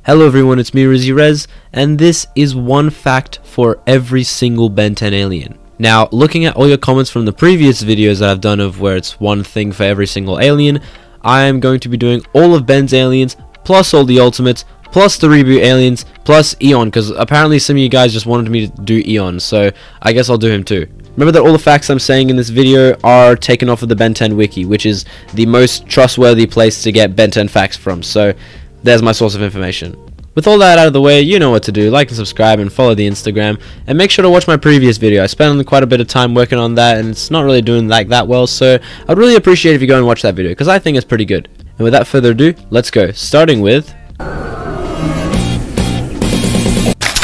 Hello everyone, it's me Rizzyrez, and this is one fact for every single Ben 10 alien. Now, looking at all your comments from the previous videos that I've done of where it's one thing for every single alien, I am going to be doing all of Ben's aliens, plus all the ultimates, plus the reboot aliens, plus Eon, because apparently some of you guys just wanted me to do Eon, so I guess I'll do him too. Remember that all the facts I'm saying in this video are taken off of the Ben 10 wiki, which is the most trustworthy place to get Ben 10 facts from, so there's my source of information. With all that out of the way, you know what to do. Like and subscribe and follow the Instagram, and make sure to watch my previous video. I spent quite a bit of time working on that, and it's not really doing that well, so I'd really appreciate if you go and watch that video, because I think it's pretty good. And without further ado, let's go, starting with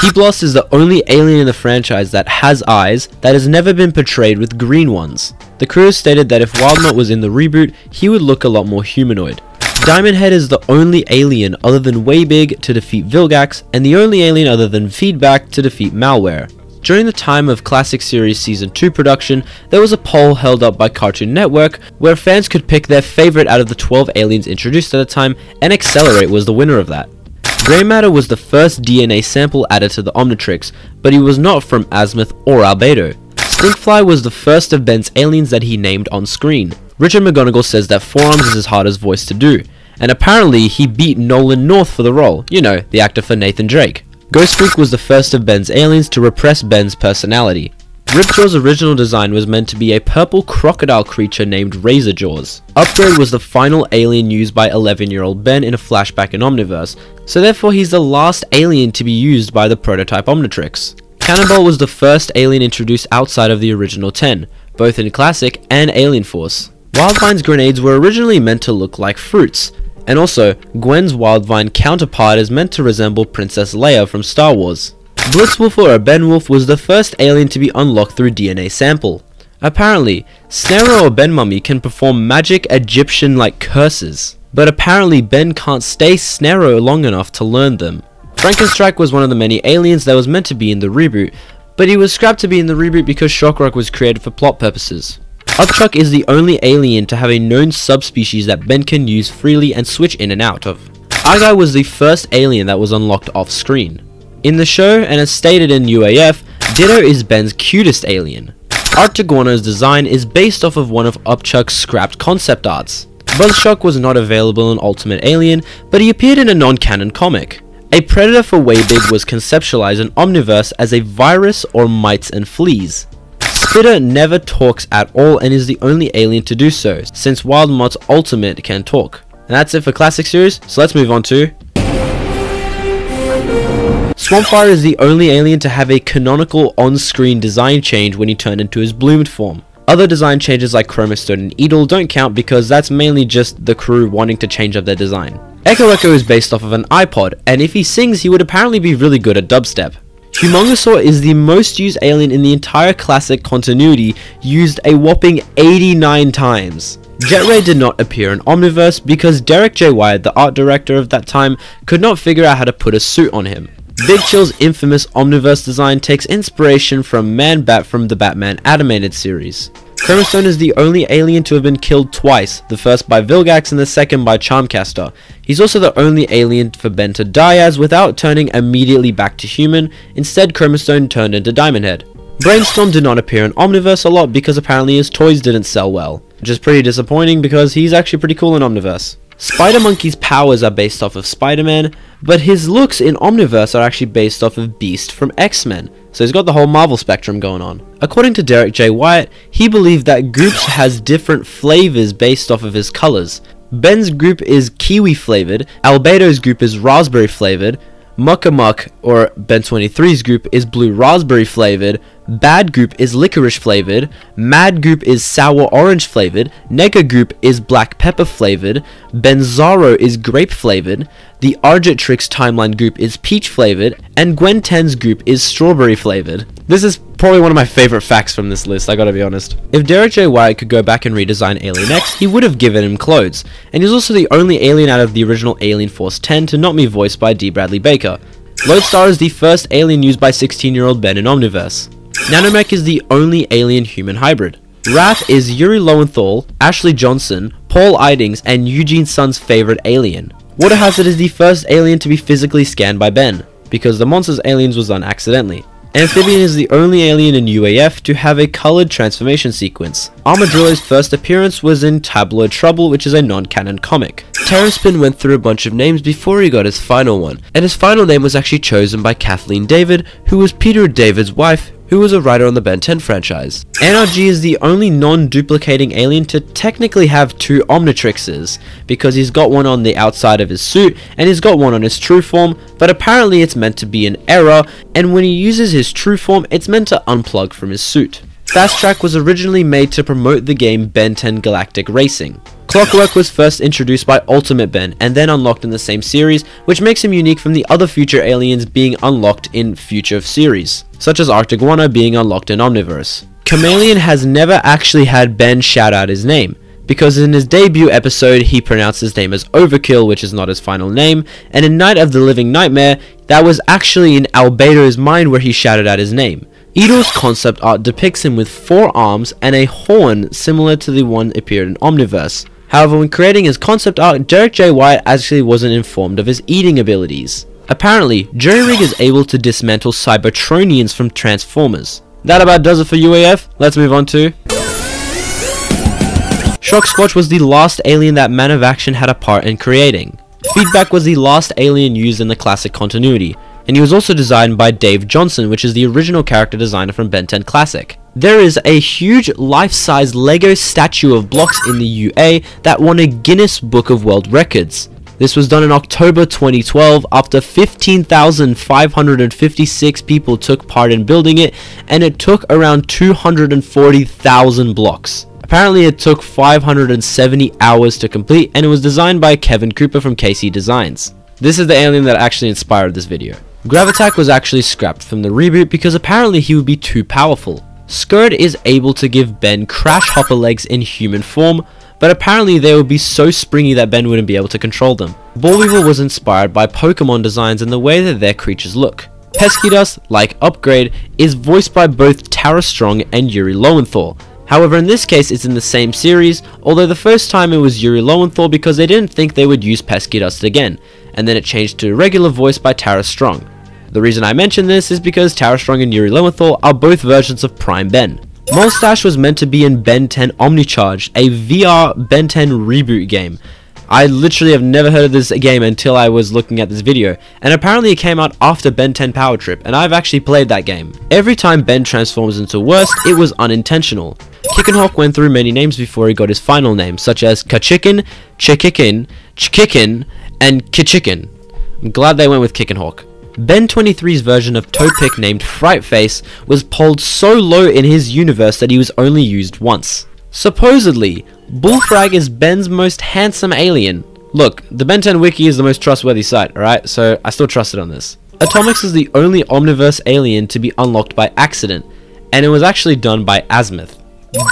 T-Bloss is the only alien in the franchise that has eyes that has never been portrayed with green ones. The crew stated that if Wildmutt was in the reboot, he would look a lot more humanoid. Diamond Head is the only alien other than Waybig to defeat Vilgax, and the only alien other than Feedback to defeat Malware. During the time of Classic Series Season 2 production, there was a poll held up by Cartoon Network where fans could pick their favorite out of the 12 aliens introduced at the time, and Accelerate was the winner of that. Grey Matter was the first DNA sample added to the Omnitrix, but he was not from Azimuth or Albedo. Stinkfly was the first of Ben's aliens that he named on screen. Richard McGonigal says that Forearms is his hardest voice to do, and apparently he beat Nolan North for the role, you know, the actor for Nathan Drake. Ghost Freak was the first of Ben's aliens to repress Ben's personality. Ripjaw's original design was meant to be a purple crocodile creature named Razorjaws. Upgrade was the final alien used by 11-year-old Ben in a flashback in Omniverse, so therefore he's the last alien to be used by the prototype Omnitrix. Cannonball was the first alien introduced outside of the original 10, both in Classic and Alien Force. Wildvine's grenades were originally meant to look like fruits, and also, Gwen's Wildvine counterpart is meant to resemble Princess Leia from Star Wars. Blitzwolf or a Benwolf was the first alien to be unlocked through DNA sample. Apparently, Snero or Ben Mummy can perform magic Egyptian-like curses, but apparently Ben can't stay Snero long enough to learn them. Frankenstrike was one of the many aliens that was meant to be in the reboot, but he was scrapped to be in the reboot because Shockrock was created for plot purposes. Upchuck is the only alien to have a known subspecies that Ben can use freely and switch in and out of. Argai was the first alien that was unlocked off screen. In the show, and as stated in UAF, Ditto is Ben's cutest alien. Arctiguano's design is based off of one of Upchuck's scrapped concept arts. Buzzshock was not available in Ultimate Alien, but he appeared in a non-canon comic. A predator for Waybig was conceptualized in Omniverse as a virus or mites and fleas. Spitter never talks at all and is the only alien to do so, since Wildmutt's ultimate can talk. And that's it for Classic Series, so let's move on to Swampfire is the only alien to have a canonical on-screen design change when he turned into his bloomed form. Other design changes like Chromastone and Edel don't count because that's mainly just the crew wanting to change up their design. Echo is based off of an iPod, and if he sings he would apparently be really good at dubstep. Humongousaur is the most used alien in the entire Classic continuity, used a whopping 89 times. Jetray did not appear in Omniverse because Derek J. Wyatt, the art director of that time, could not figure out how to put a suit on him. Big Chill's infamous Omniverse design takes inspiration from Man-Bat from the Batman animated series. Chromastone is the only alien to have been killed twice, the first by Vilgax and the second by Charmcaster. He's also the only alien for Ben to die as without turning immediately back to human. Instead, Chromastone turned into Diamond Head. Brainstorm did not appear in Omniverse a lot because apparently his toys didn't sell well, which is pretty disappointing because he's actually pretty cool in Omniverse. Spider Monkey's powers are based off of Spider-Man, but his looks in Omniverse are actually based off of Beast from X-Men, so he's got the whole Marvel spectrum going on. According to Derek J. Wyatt, he believed that Goops has different flavors based off of his colors. Ben's Goop is kiwi flavored, Albedo's Goop is raspberry flavored, Muck or Ben 23's Goop is blue raspberry flavored, Bad Goop is licorice flavored, Mad Goop is sour orange flavored, Nega Goop is black pepper flavored, Benzaro is grape flavored, the Argetrix Timeline Goop is peach flavored, and Gwen 10's Goop is strawberry flavored. This is probably one of my favorite facts from this list, I gotta be honest. If Derek J. Wyatt could go back and redesign Alien X, he would have given him clothes, and he's also the only alien out of the original Alien Force 10 to not be voiced by D. Bradley Baker. Lodestar is the first alien used by 16-year-old Ben in Omniverse. Nanomech is the only alien-human hybrid. Wrath is Yuri Lowenthal, Ashley Johnson, Paul Idings, and Eugene Sun's favorite alien. Water Hazard is the first alien to be physically scanned by Ben, because the Monsters Aliens was done accidentally. Amphibian is the only alien in UAF to have a colored transformation sequence. Armadillo's first appearance was in Tabloid Trouble, which is a non-canon comic. Terraspin went through a bunch of names before he got his final one, and his final name was actually chosen by Kathleen David, who was Peter David's wife, who was a writer on the Ben 10 franchise. NRG is the only non-duplicating alien to technically have two Omnitrixes, because he's got one on the outside of his suit, and he's got one on his true form, but apparently it's meant to be an error, and when he uses his true form, it's meant to unplug from his suit. Fast Track was originally made to promote the game Ben 10 Galactic Racing. Clockwork was first introduced by Ultimate Ben and then unlocked in the same series, which makes him unique from the other future aliens being unlocked in future series, such as Arctic Guano being unlocked in Omniverse. Chameleon has never actually had Ben shout out his name, because in his debut episode he pronounced his name as Overkill, which is not his final name, and in Night of the Living Nightmare, that was actually in Albedo's mind where he shouted out his name. Edor's concept art depicts him with 4 arms and a horn similar to the one appeared in Omniverse. However, when creating his concept art, Derek J. White actually wasn't informed of his eating abilities. Apparently, Jury-Rig is able to dismantle Cybertronians from Transformers. That about does it for UAF. Let's move on to... Shock Squatch was the last alien that Man of Action had a part in creating. Feedback was the last alien used in the classic continuity, and he was also designed by Dave Johnson, which is the original character designer from Ben 10 Classic. There is a huge life-size Lego statue of blocks in the UA that won a Guinness Book of World Records. This was done in October 2012 after 15,556 people took part in building it, and it took around 240,000 blocks. Apparently it took 570 hours to complete, and it was designed by Kevin Cooper from KC Designs. This is the alien that actually inspired this video. Gravitac was actually scrapped from the reboot because apparently he would be too powerful. Skurd is able to give Ben crash hopper legs in human form, but apparently they would be so springy that Ben wouldn't be able to control them. Ballweaver was inspired by Pokemon designs and the way that their creatures look. Pesky like Upgrade, is voiced by both Tara Strong and Yuri Lowenthal. However, in this case it's in the same series, although the first time it was Yuri Lowenthal because they didn't think they would use Pesky again, and then it changed to a regular voice by Tara Strong. The reason I mention this is because Tara Strong and Yuri Lowenthal are both versions of Prime Ben. Mustache was meant to be in Ben 10 Omnicharge, a VR Ben 10 reboot game. I literally have never heard of this game until I was looking at this video, and apparently it came out after Ben 10 Power Trip, and I've actually played that game. Every time Ben transforms into Worst, it was unintentional. Kickenhawk went through many names before he got his final name, such as Kachicken, Chikikin, Chikikin, and Kichikin. I'm glad they went with Kickenhawk. Ben 23's version of Topic named Frightface was pulled so low in his universe that he was only used once. Supposedly, Bullfrag is Ben's most handsome alien. Look, the Ben 10 wiki is the most trustworthy site, alright, so I still trust it on this. Atomics is the only Omniverse alien to be unlocked by accident, and it was actually done by Azimuth.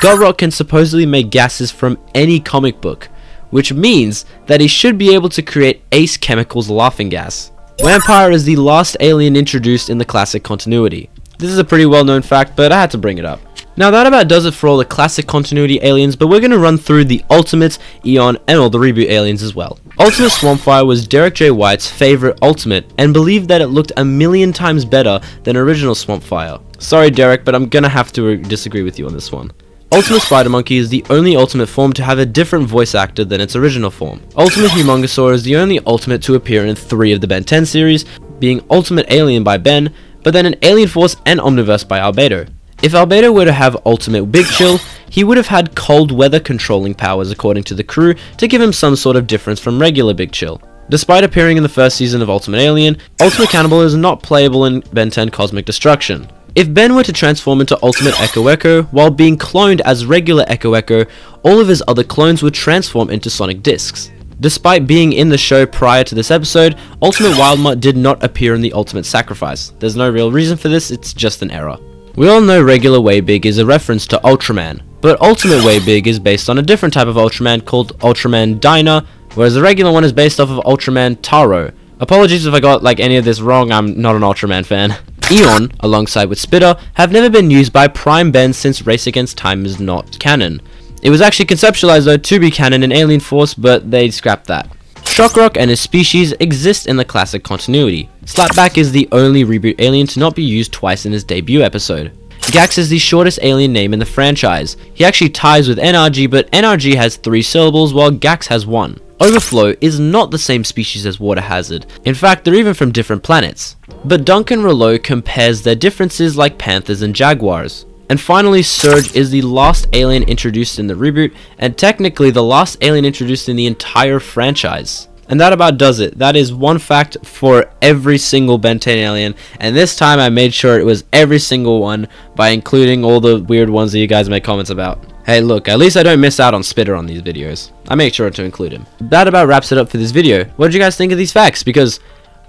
Gutrock can supposedly make gases from any comic book, which means that he should be able to create Ace Chemical's laughing gas. Vampire is the last alien introduced in the classic continuity. This is a pretty well known fact, but I had to bring it up. Now that about does it for all the classic continuity aliens, but we're going to run through the Ultimate, Eon, and all the reboot aliens as well. Ultimate Swampfire was Derek J. White's favorite Ultimate, and believed that it looked a million times better than original Swampfire. Sorry Derek, but I'm gonna have to disagree with you on this one. Ultimate Spider Monkey is the only Ultimate form to have a different voice actor than its original form. Ultimate Humongosaur is the only Ultimate to appear in 3 of the Ben 10 series, being Ultimate Alien by Ben, but then an Alien Force and Omniverse by Albedo. If Albedo were to have Ultimate Big Chill, he would have had cold weather controlling powers according to the crew to give him some sort of difference from regular Big Chill. Despite appearing in the first season of Ultimate Alien, Ultimate Cannibal is not playable in Ben 10 Cosmic Destruction. If Ben were to transform into Ultimate Echo Echo while being cloned as regular Echo Echo, all of his other clones would transform into Sonic Discs. Despite being in the show prior to this episode, Ultimate Wildmutt did not appear in the Ultimate Sacrifice. There's no real reason for this, it's just an error. We all know regular Way-Big is a reference to Ultraman, but Ultimate Way-Big is based on a different type of Ultraman called Ultraman Dyna, whereas the regular one is based off of Ultraman Taro. Apologies if I got any of this wrong, I'm not an Ultraman fan. Eon, alongside with Spitter, have never been used by Prime Ben since Race Against Time is not canon. It was actually conceptualized though to be canon in Alien Force, but they scrapped that. Shockrock and his species exist in the classic continuity. Slapback is the only reboot alien to not be used twice in his debut episode. Gax is the shortest alien name in the franchise. He actually ties with NRG, but NRG has 3 syllables while Gax has 1. Overflow is not the same species as Water Hazard. In fact, they're even from different planets. But Duncan Rouleau compares their differences like panthers and jaguars. And finally, Surge is the last alien introduced in the reboot, and technically the last alien introduced in the entire franchise. And that about does it. That is one fact for every single Ben 10 alien, and this time I made sure it was every single one by including all the weird ones that you guys make comments about. Hey look, at least I don't miss out on Spitter on these videos. I make sure to include him. That about wraps it up for this video. What did you guys think of these facts? Because,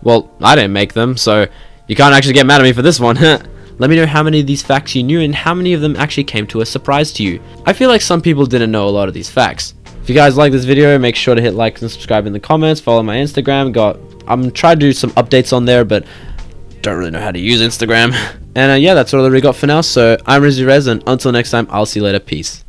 well, I didn't make them, so you can't actually get mad at me for this one. Let me know how many of these facts you knew and how many of them actually came to a surprise to you. I feel like some people didn't know a lot of these facts. If you guys like this video, make sure to hit like and subscribe in the comments, follow my Instagram. I'm trying to do some updates on there, but don't really know how to use Instagram. And yeah, that's all that we got for now. So I'm Rizzyrez, and until next time, I'll see you later. Peace.